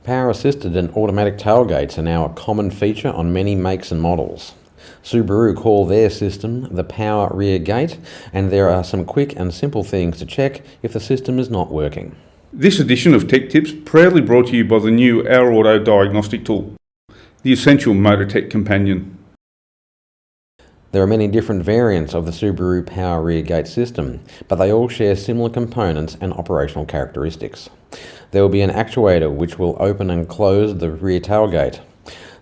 Power-assisted and automatic tailgates are now a common feature on many makes and models. Subaru call their system the power rear gate, and there are some quick and simple things to check if the system is not working. This edition of Tech Tips proudly brought to you by the new Our Auto Diagnostic tool, the essential MotorTech companion. There are many different variants of the Subaru power rear gate system, but they all share similar components and operational characteristics. There will be an actuator which will open and close the rear tailgate.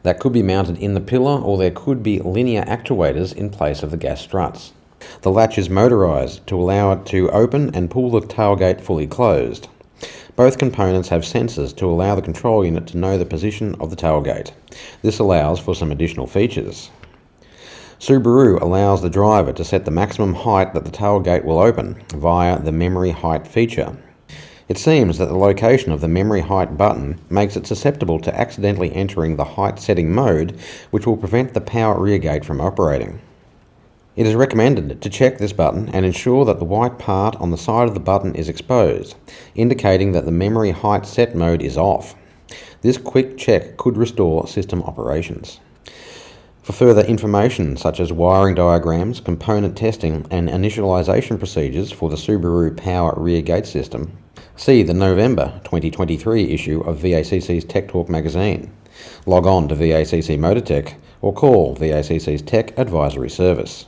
That could be mounted in the pillar, or there could be linear actuators in place of the gas struts. The latch is motorised to allow it to open and pull the tailgate fully closed. Both components have sensors to allow the control unit to know the position of the tailgate. This allows for some additional features. Subaru allows the driver to set the maximum height that the tailgate will open via the memory height feature. It seems that the location of the memory height button makes it susceptible to accidentally entering the height setting mode, which will prevent the power rear gate from operating. It is recommended to check this button and ensure that the white part on the side of the button is exposed, indicating that the memory height set mode is off. This quick check could restore system operations. For further information such as wiring diagrams, component testing and initialization procedures for the Subaru power rear gate system, see the November 2023 issue of VACC's Tech Talk magazine. Log on to VACC MotorTech or call VACC's Tech Advisory Service.